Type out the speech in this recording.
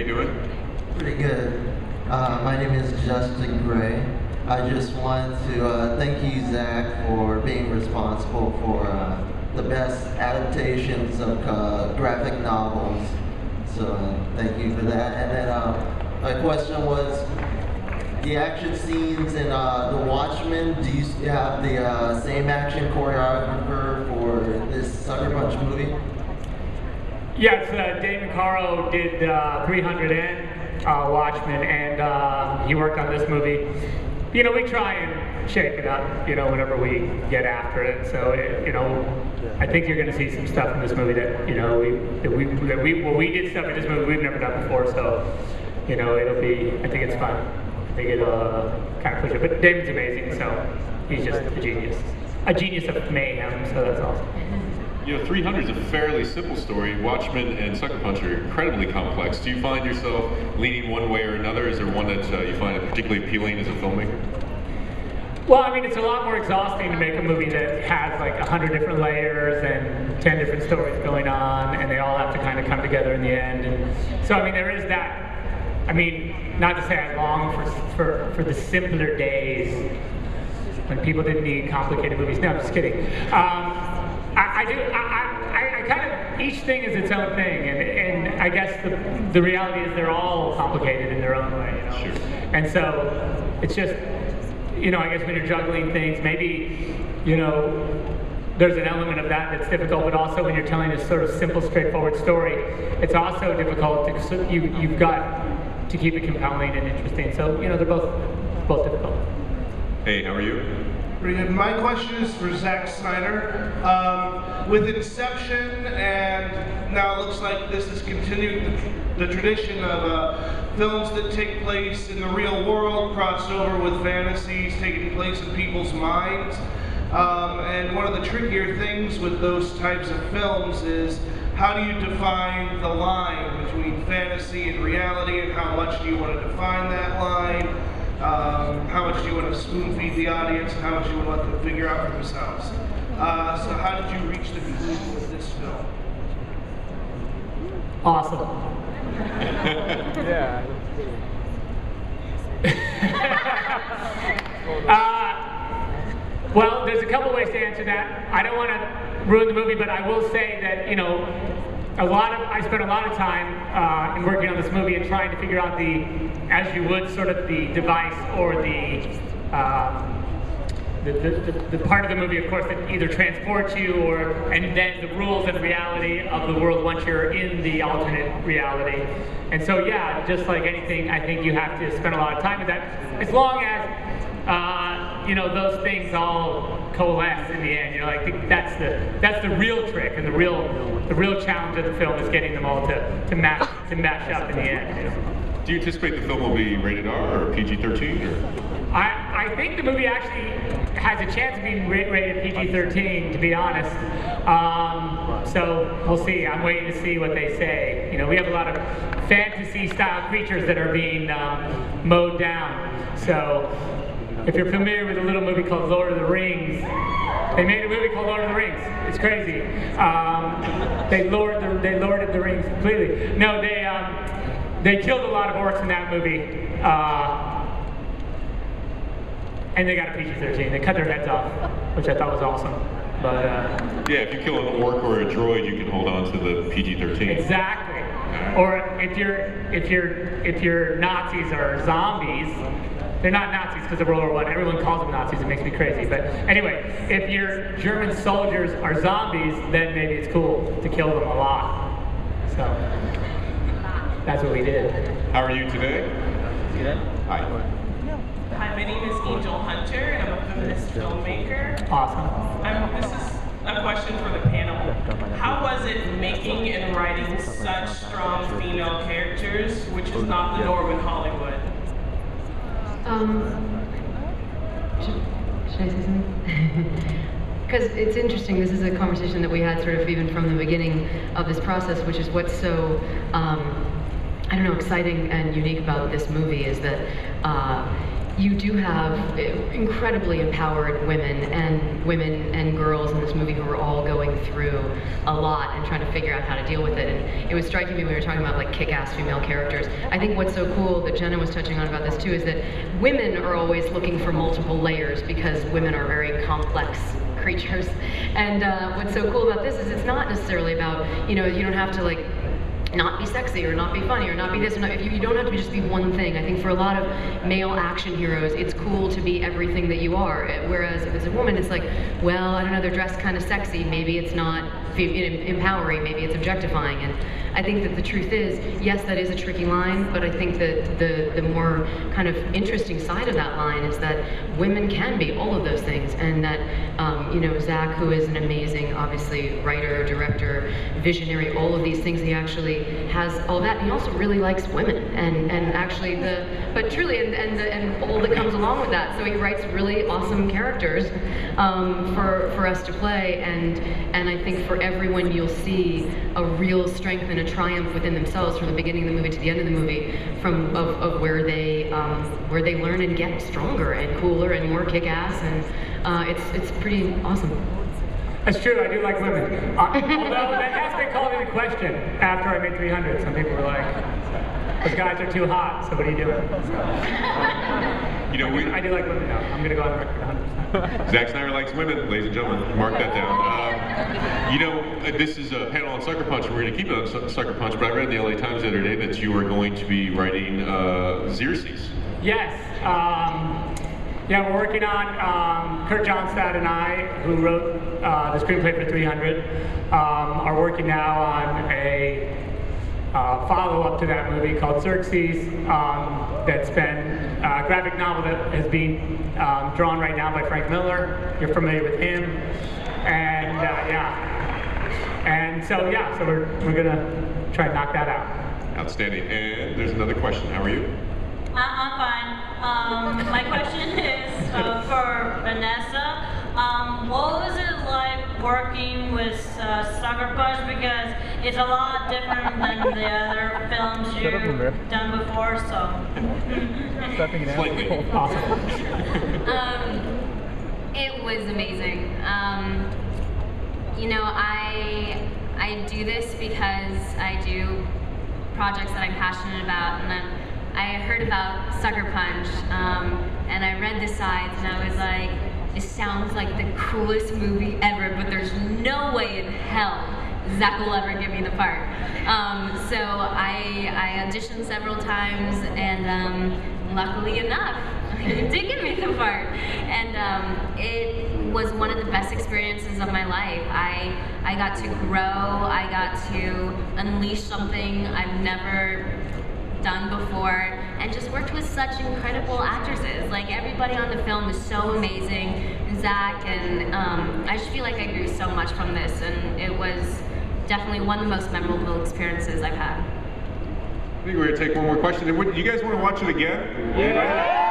doing? Pretty good. My name is Justin Gray. I just wanted to thank you, Zack, for being responsible for the best adaptations of graphic novels. So thank you for that. And then my question was, the action scenes in The Watchmen, do you have the same action choreographer for this Sucker Punch movie? Yes, Dave McCarro did 300 and Watchmen, and he worked on this movie. You know, we try and shake it up, you know, whenever we get after it. So, you know, I think you're going to see some stuff in this movie that, you know, we did stuff in this movie we've never done before. So, you know, it'll be, I think it's fun. I think it'll kind of push it. But David's amazing, so he's just a genius of mayhem. So that's awesome. You know, 300 is a fairly simple story. Watchmen and Sucker Punch are incredibly complex. Do you find yourself leaning one way or another? Is there one that you find particularly appealing as a filmmaker? Well, I mean, it's a lot more exhausting to make a movie that has like 100 different layers and 10 different stories going on, and they all have to kind of come together in the end. And so, I mean, there is that. I mean, not to say I long for the simpler days when people didn't need complicated movies. No, I'm just kidding. I kind of, each thing is its own thing, and I guess the reality is they're all complicated in their own way, you know? Sure. And so, it's just, you know, I guess when you're juggling things, maybe, you know, there's an element of that that's difficult, but also when you're telling this sort of simple, straightforward story, it's also difficult to, you've got to keep it compelling and interesting. So, you know, they're both difficult. Hey, how are you? Pretty good. My question is for Zack Snyder. With Inception, and now it looks like this is continuing the tradition of films that take place in the real world, crossed over with fantasies taking place in people's minds. And one of the trickier things with those types of films is, how do you define the line between fantasy and reality, and how much do you want to define that line? How much do you want to spoon feed the audience, and how much do you want to let them figure out for themselves? So how did you reach the conclusion with this film? Awesome. Yeah. Well, there's a couple ways to answer that. I don't want to ruin the movie, but I will say that, you know, I spent a lot of time in working on this movie and trying to figure out as you would, sort of the device or the part of the movie, of course, that either transports you and then the rules and reality of the world once you're in the alternate reality. And so, yeah, just like anything, I think you have to spend a lot of time with that, as long as, you know, those things all coalesce in the end. You know, I think that's the real trick, and the real challenge of the film is getting them all to match up in the end. You know? Do you anticipate the film will be rated R or PG-13? Or? I think the movie actually has a chance of being rated PG-13, to be honest. So we'll see. I'm waiting to see what they say. You know, we have a lot of fantasy-style creatures that are being mowed down. So if you're familiar with a little movie called Lord of the Rings, they made a movie called Lord of the Rings. It's crazy. They lorded the rings completely. No, they killed a lot of orcs in that movie. And they got a PG-13. They cut their heads off, which I thought was awesome. But yeah, if you kill an orc or a droid, you can hold on to the PG-13. Exactly. Or if your Nazis are zombies, they're not Nazis because of World War I. Everyone calls them Nazis. It makes me crazy. But anyway, if your German soldiers are zombies, then maybe it's cool to kill them a lot. So that's what we did. How are you today? Hi. Hi, my name is Angel Hunter, and I'm a feminist filmmaker. Awesome. This is a question for the panel. How was it making and writing such strong female characters, which is not the norm in Hollywood? Should I say something? Because it's interesting, this is a conversation that we had sort of even from the beginning of this process, which is what's so, I don't know, exciting and unique about this movie is that you do have incredibly empowered women and girls in this movie who are all going through a lot and trying to figure out how to deal with it. And it was striking me when we were talking about like kick-ass female characters. I think what's so cool that Jena was touching on about this too is that women are always looking for multiple layers because women are very complex creatures. And what's so cool about this is it's not necessarily about, you know, you don't have to like not be sexy or not be funny or not be this or not. If you don't have to just be one thing. I think for a lot of male action heroes, it's cool to be everything that you are. Whereas if it's a woman, it's like, well, I don't know, they're dressed kind of sexy. Maybe it's not empowering. Maybe it's objectifying. And I think that the truth is, yes, that is a tricky line, but I think that the more kind of interesting side of that line is that women can be all of those things, and that you know, Zack, who is an amazing, obviously, writer, director, visionary, all of these things, he actually has all that. And he also really likes women, and actually but truly, and all that comes along with that. So he writes really awesome characters for us to play, and I think for everyone you'll see a real strength and a triumph within themselves from the beginning of the movie to the end of the movie, of where they learn and get stronger and cooler and more kick-ass, and it's pretty awesome. That's true, I do like women. Although that has been called into question after I made 300. Some people were like, those guys are too hot, so what are you doing? You know, I do like women now. I'm going to go on record 100%. Zack Snyder likes women, ladies and gentlemen. Mark that down. You know, this is a panel on Sucker Punch, and we're going to keep it on Sucker Punch, but I read in the LA Times the other day that you are going to be writing Xerxes. Yes. Yeah, we're working on, Kurt Johnstad and I, who wrote the screenplay for 300, are working now on a follow-up to that movie called Xerxes, that's been a graphic novel that is being drawn right now by Frank Miller. You're familiar with him. And yeah. And so, yeah, so we're gonna try and knock that out. Outstanding. And there's another question. How are you? I'm fine. My question is for Vanessa. What was it like working with Sucker Punch? Because it's a lot different than the other films you've done before, so. Slightly. Awesome. It was amazing. You know, I do this because I do projects that I'm passionate about, and then I heard about Sucker Punch, and I read the sides, and I was like, this sounds like the coolest movie ever, but there's no way in hell Zack will ever give me the part. So I auditioned several times, and luckily enough, he did give me the part. And it was one of the best experiences of my life. I got to grow, I got to unleash something I've never done before, and just worked with such incredible actresses. Like, everybody on the film is so amazing. Zack, and I just feel like I grew so much from this, and it was definitely one of the most memorable experiences I've had. I think we're going to take one more question. And you guys want to watch it again? Yeah.